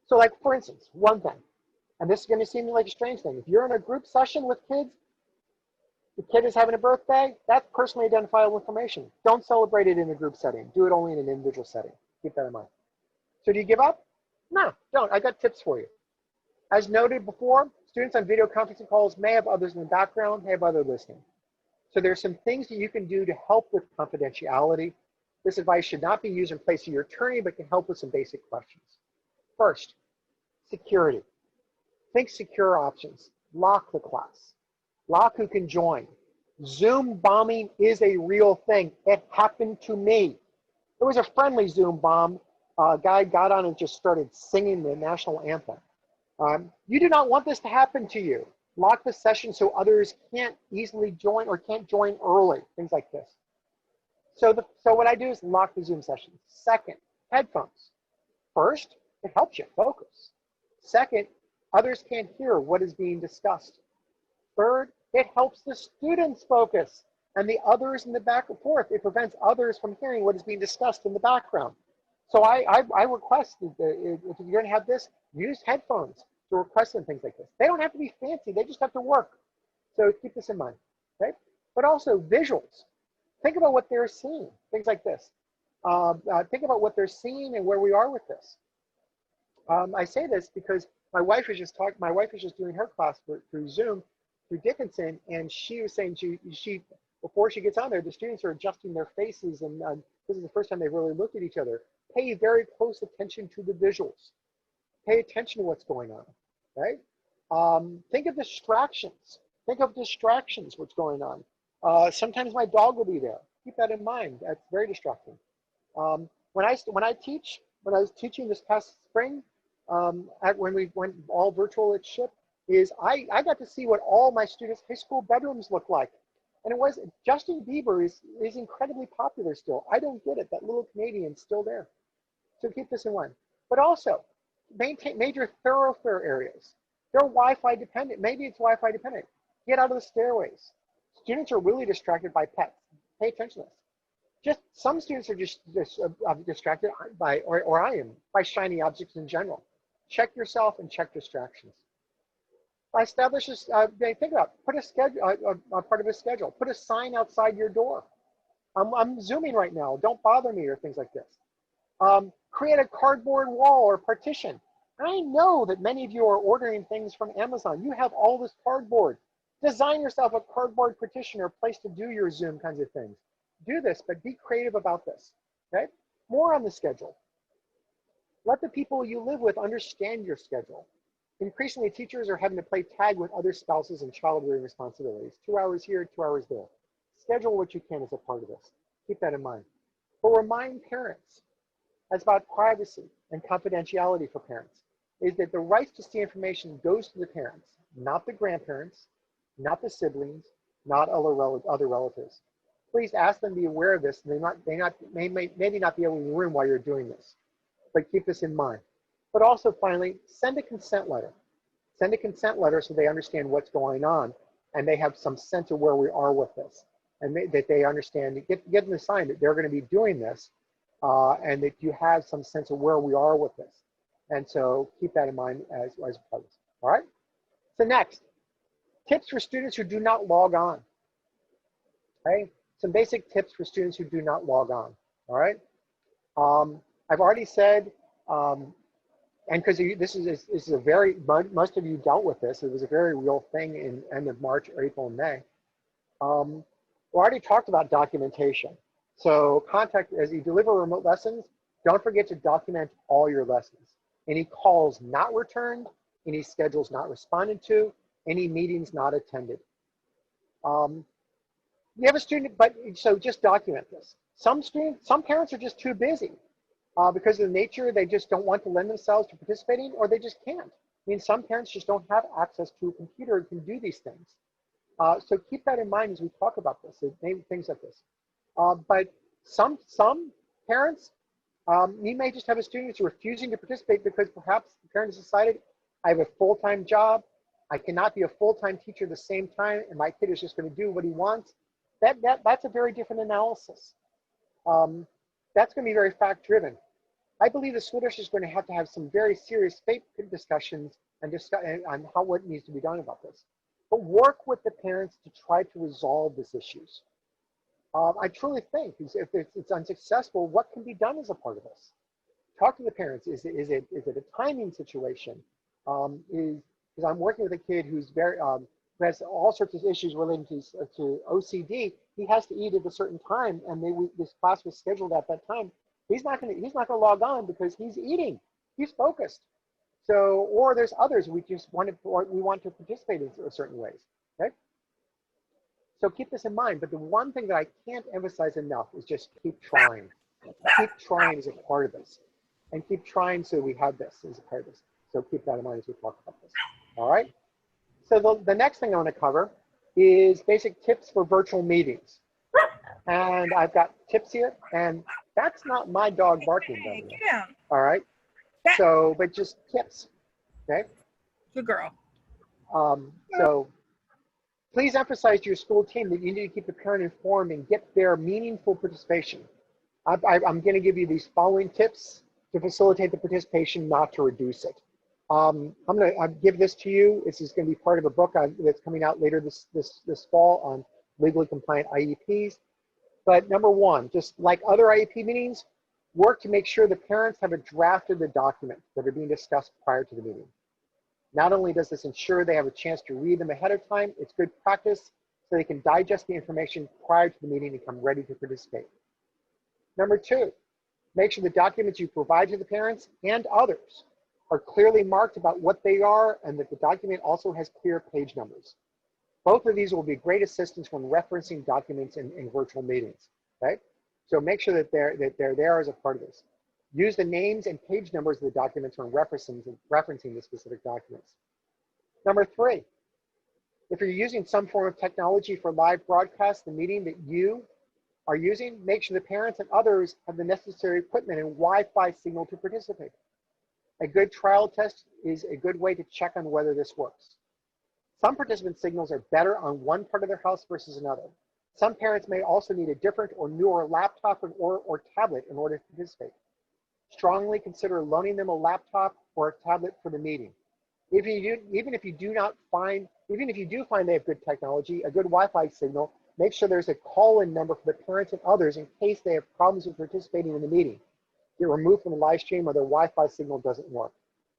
So like, for instance, one thing, and this is going to seem like a strange thing. If you're in a group session with kids, the kid is having a birthday, that's personally identifiable information. Don't celebrate it in a group setting. Do it only in an individual setting. Keep that in mind. So do you give up? No, don't. I got tips for you. As noted before, students on video conferencing calls may have others in the background, may have others listening. So there's some things that you can do to help with confidentiality. This advice should not be used in place of your attorney, but can help with some basic questions. First, security. Think secure options. Lock the class. Lock who can join. Zoom bombing is a real thing. It happened to me. It was a friendly Zoom bomb. A guy got on and just started singing the national anthem. You do not want this to happen to you. Lock the session so others can't easily join or can't join early, things like this. So what I do is lock the Zoom session. Second, headphones. First, it helps you focus. Second, others can't hear what is being discussed. Third, it helps the students focus and the others in the back and forth. It prevents others from hearing what is being discussed in the background. So I request that if you're going to have this, use headphones to request and things like this. They don't have to be fancy. They just have to work. So keep this in mind, okay? But also visuals. Think about what they're seeing, things like this. Think about what they're seeing and where we are with this. I say this because My wife was just doing her class through Zoom, through Dickinson, and she was saying she before she gets on there, the students are adjusting their faces, and this is the first time they've really looked at each other. Pay very close attention to the visuals. Pay attention to what's going on, right? Think of distractions. Think of distractions, what's going on. Sometimes my dog will be there. Keep that in mind. That's very distracting. When I was teaching this past spring, when we went all virtual at SHIP, I got to see what all my students' high school bedrooms look like. And it was, Justin Bieber is incredibly popular still. I don't get it. That little Canadian's still there. So keep this in mind. But also, maintain major thoroughfare areas. They're Wi-Fi dependent. Maybe it's Wi-Fi dependent. Get out of the stairways. Students are really distracted by pets. Pay attention to this. Just some students are just distracted by, or I am, by shiny objects in general. Check yourself and check distractions. Establish this, think about it. Put a schedule, a part of a schedule. Put a sign outside your door. I'm Zooming right now. Don't bother me, or things like this. Create a cardboard wall or partition. I know that many of you are ordering things from Amazon. You have all this cardboard. Design yourself a cardboard partition or place to do your Zoom kinds of things. Do this, but be creative about this, okay? More on the schedule. Let the people you live with understand your schedule. Increasingly, teachers are having to play tag with other spouses and child-rearing responsibilities. 2 hours here, 2 hours there. Schedule what you can as a part of this. Keep that in mind. But remind parents, that's about privacy and confidentiality for parents, is that the rights to see information goes to the parents, not the grandparents, not the siblings, not other relatives. Please ask them to be aware of this. And maybe not be able to be in the room while you're doing this, but keep this in mind. But also, finally, send a consent letter. Send a consent letter so they understand what's going on and they have some sense of where we are with this, and that they understand, get them a sign that they're going to be doing this, and that you have some sense of where we are with this. And so keep that in mind as part of this. All right? So next, tips for students who do not log on. Okay? Some basic tips for students who do not log on. All right? I've already said, and because this is a very, most of you dealt with this. It was a very real thing in end of March, April, and May. We already talked about documentation. So as you deliver remote lessons, don't forget to document all your lessons. Any calls not returned, any schedules not responded to, any meetings not attended. You have a student, so just document this. Some parents are just too busy because of the nature, they just don't want to lend themselves to participating, or they just can't. I mean, some parents just don't have access to a computer and can do these things. So keep that in mind as we talk about this, things like this. But some parents, you may just have a student who's refusing to participate because perhaps the parent has decided, I have a full-time job, I cannot be a full-time teacher at the same time, and my kid is just going to do what he wants. That's a very different analysis. That's going to be very fact-driven. I believe the school district is going to have some very serious faith discussions on what needs to be done about this. But work with the parents to try to resolve these issues. I truly think if it's unsuccessful, what can be done as a part of this? Talk to the parents. Is it a timing situation? Because I'm working with a kid who's who has all sorts of issues relating to OCD. He has to eat at a certain time, and this class was scheduled at that time. He's not going to log on because he's eating. He's focused. So, or there's others we want to participate in certain ways. Okay. So keep this in mind. But the one thing that I can't emphasize enough is just keep trying. Keep trying as a part of this, and keep trying so we have this as a part of this. So keep that in mind as we talk about this. All right. So the next thing I want to cover is basic tips for virtual meetings. And I've got tips here, and that's not my dog barking, by the way. Yeah. All right. So, but just tips. Okay. Good girl. So please emphasize to your school team that you need to keep the parent informed and get their meaningful participation. I'm going to give you these following tips to facilitate the participation, not to reduce it. I'm going to give this to you. This is going to be part of a book that's coming out later this fall on legally compliant IEPs. But number one, just like other IEP meetings, work to make sure the parents have a draft of the document that are being discussed prior to the meeting. Not only does this ensure they have a chance to read them ahead of time, it's good practice so they can digest the information prior to the meeting and come ready to participate. Number 2, make sure the documents you provide to the parents and others are clearly marked about what they are and that the document also has clear page numbers. Both of these will be great assistance when referencing documents in virtual meetings, okay? So make sure that they're there as a part of this. Use the names and page numbers of the documents when referencing the specific documents. Number 3, if you're using some form of technology for live broadcast, the meeting that you are using, make sure the parents and others have the necessary equipment and Wi-Fi signal to participate. A good trial test is a good way to check on whether this works. Some participant signals are better on one part of their house versus another. Some parents may also need a different or newer laptop or tablet in order to participate. Strongly consider loaning them a laptop or a tablet for the meeting. Even if you do find they have good technology, a good Wi-Fi signal, make sure there's a call-in number for the parents and others in case they have problems with participating in the meeting. Get removed from the live stream or their Wi-Fi signal doesn't work.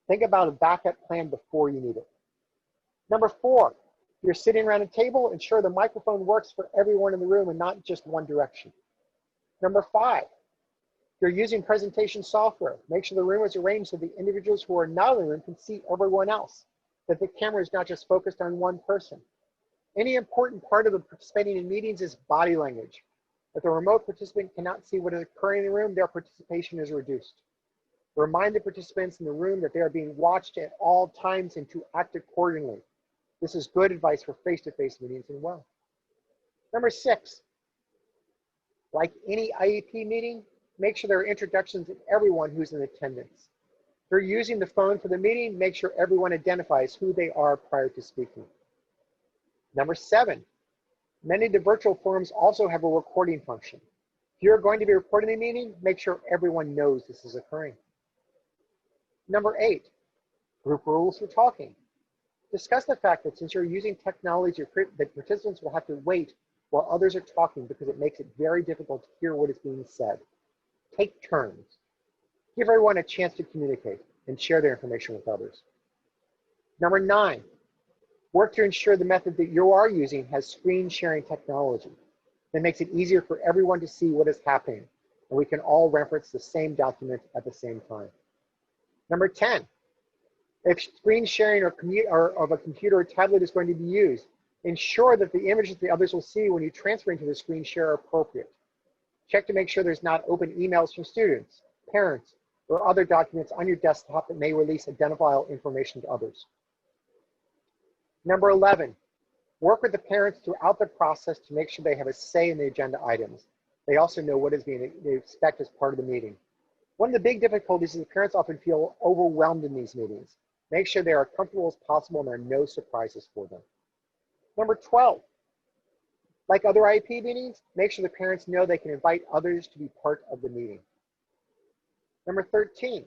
Think about a backup plan before you need it. Number 4, if you're sitting around a table, ensure the microphone works for everyone in the room and not just one direction. Number 5, if you're using presentation software, make sure the room is arranged so the individuals who are not in the room can see everyone else, that the camera is not just focused on one person. Any important part of the participating in meetings is body language. If the remote participant cannot see what is occurring in the room, their participation is reduced. Remind the participants in the room that they are being watched at all times and to act accordingly. This is good advice for face-to-face meetings as well. Number 6, like any IEP meeting, make sure there are introductions of everyone who's in attendance. If you're using the phone for the meeting, make sure everyone identifies who they are prior to speaking. Number 7, many of the virtual forums also have a recording function. If you're going to be recording the meeting, make sure everyone knows this is occurring. Number 8, group rules for talking. Discuss the fact that since you're using technology, that participants will have to wait while others are talking because it makes it very difficult to hear what is being said. Take turns. Give everyone a chance to communicate and share their information with others. Number 9, work to ensure the method that you are using has screen sharing technology. That makes it easier for everyone to see what is happening, and we can all reference the same document at the same time. Number 10, if screen sharing of a computer or tablet is going to be used, ensure that the images the others will see when you transfer into the screen share are appropriate. Check to make sure there's not open emails from students, parents, or other documents on your desktop that may release identifiable information to others. Number 11, work with the parents throughout the process to make sure they have a say in the agenda items. They also know what is being they expect as part of the meeting. One of the big difficulties is that parents often feel overwhelmed in these meetings. Make sure they are comfortable as possible and there are no surprises for them. Number 12, like other IEP meetings, make sure the parents know they can invite others to be part of the meeting. Number 13,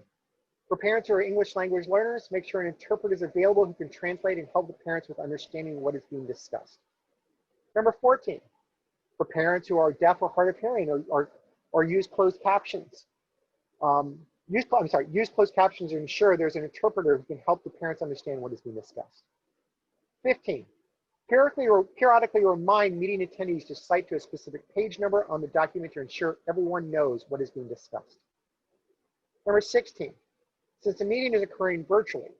for parents who are English language learners, make sure an interpreter is available who can translate and help the parents with understanding what is being discussed. Number 14, for parents who are deaf or hard of hearing or use closed captions. Use closed captions to ensure there's an interpreter who can help the parents understand what is being discussed. 15, periodically remind meeting attendees to cite to a specific page number on the document to ensure everyone knows what is being discussed. Number 16, since the meeting is occurring virtually,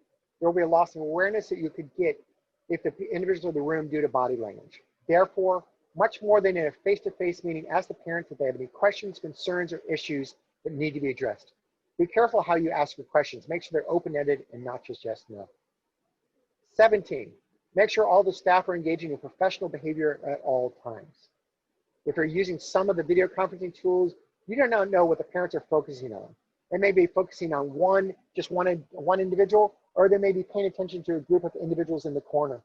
there will be a loss of awareness that you could get if the individuals are in the room due to body language. Therefore, much more than in a face-to-face meeting, ask the parents if they have any questions, concerns, or issues that need to be addressed. Be careful how you ask your questions. Make sure they're open-ended and not just yes, no. 17, make sure all the staff are engaging in professional behavior at all times. If you're using some of the video conferencing tools, you do not know what the parents are focusing on. They may be focusing on just one individual, or they may be paying attention to a group of individuals in the corner.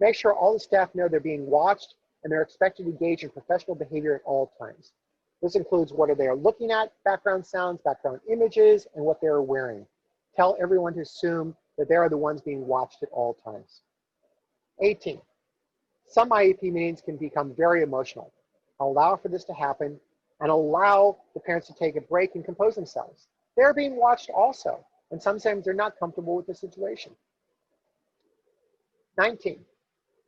Make sure all the staff know they're being watched and they're expected to engage in professional behavior at all times. This includes what they are looking at, background sounds, background images, and what they're wearing. Tell everyone to assume that they are the ones being watched at all times. 18, some IEP meetings can become very emotional. Allow for this to happen and allow the parents to take a break and compose themselves. They're being watched also, and sometimes they're not comfortable with the situation. 19,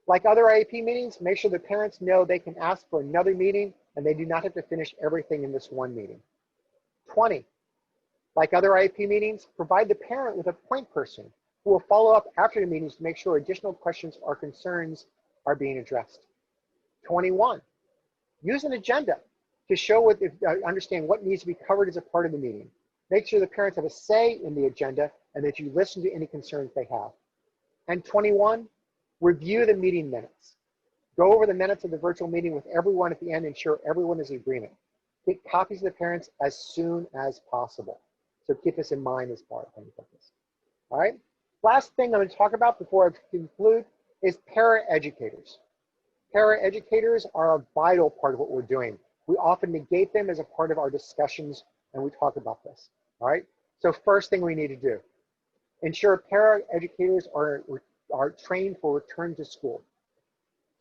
like other IEP meetings, make sure the parents know they can ask for another meeting and they do not have to finish everything in this one meeting. 20, like other IEP meetings, provide the parent with a point person who will follow up after the meetings to make sure additional questions or concerns are being addressed. 21, use an agenda to show understand what needs to be covered as a part of the meeting. Make sure the parents have a say in the agenda and that you listen to any concerns they have. And 21, review the meeting minutes. Go over the minutes of the virtual meeting with everyone at the end and ensure everyone is in agreement. Get copies of the parents as soon as possible. So keep this in mind as far as things like this. All right. Last thing I'm going to talk about before I conclude is paraeducators. Paraeducators are a vital part of what we're doing. We often negate them as a part of our discussions and we talk about this. All right. So first thing we need to do, ensure paraeducators are trained for return to school.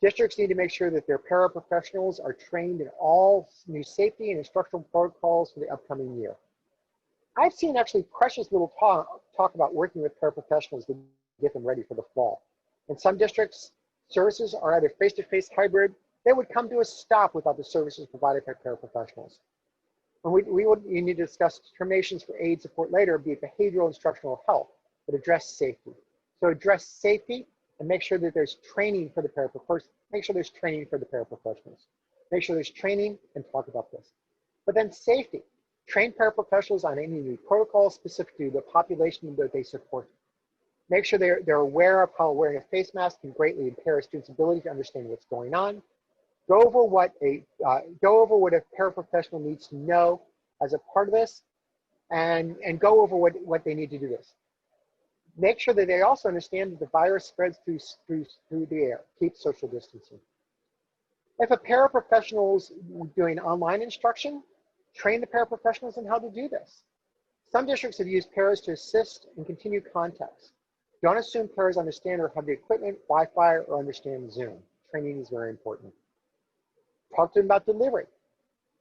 Districts need to make sure that their paraprofessionals are trained in all new safety and instructional protocols for the upcoming year. I've seen actually precious little talk about working with paraprofessionals to get them ready for the fall. In some districts, services are either face-to-face hybrid. They would come to a stop without the services provided by paraprofessionals. And we need to discuss determinations for aid support later, be it behavioral, instructional, health, but address safety. So address safety and make sure that there's training for the paraprofessionals. Make sure there's training for the paraprofessionals. Make sure there's training and talk about this. But then safety. Train paraprofessionals on any new protocols specific to the population that they support. Make sure they're aware of how wearing a face mask can greatly impair a student's ability to understand what's going on. Go over what a paraprofessional needs to know as a part of this, and go over what they need to do this. Make sure that they also understand that the virus spreads through the air. Keep social distancing. If a paraprofessional is doing online instruction, train the paraprofessionals on how to do this. Some districts have used paras to assist and continue contacts. Don't assume paras understand or have the equipment, Wi-Fi, or understand Zoom. Training is very important. Talk to them about delivery.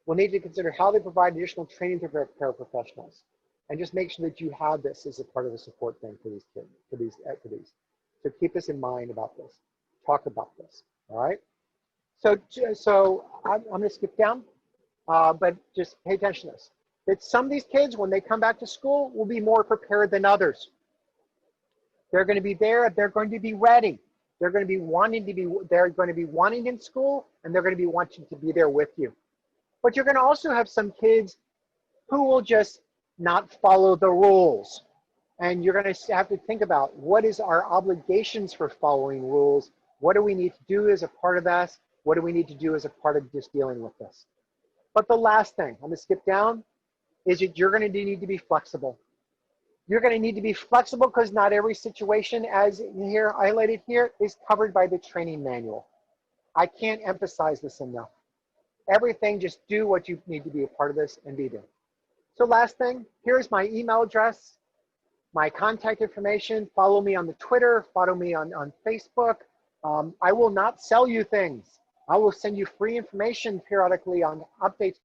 We'll need to consider how they provide additional training to paraprofessionals. And just make sure that you have this as a part of the support thing for these kids, for these. So keep this in mind about this. Talk about this, all right? So I'm gonna skip down, but just pay attention to this. That some of these kids, when they come back to school, will be more prepared than others. They're gonna be there, they're going to be ready. They're going to be wanting in school, and they're going to be wanting to be there with you. But you're going to also have some kids who will just not follow the rules. And you're going to have to think about what is our obligations for following rules? What do we need to do as a part of this? What do we need to do as a part of just dealing with this? But the last thing, I'm going to skip down, is that you're going to need to be flexible. You're going to need to be flexible because not every situation, as here highlighted here, is covered by the training manual. I can't emphasize this enough. Everything, just do what you need to be a part of this and be there. So last thing, here's my email address, my contact information. Follow me on the Twitter, follow me on Facebook. I will not sell you things. I will send you free information periodically on updates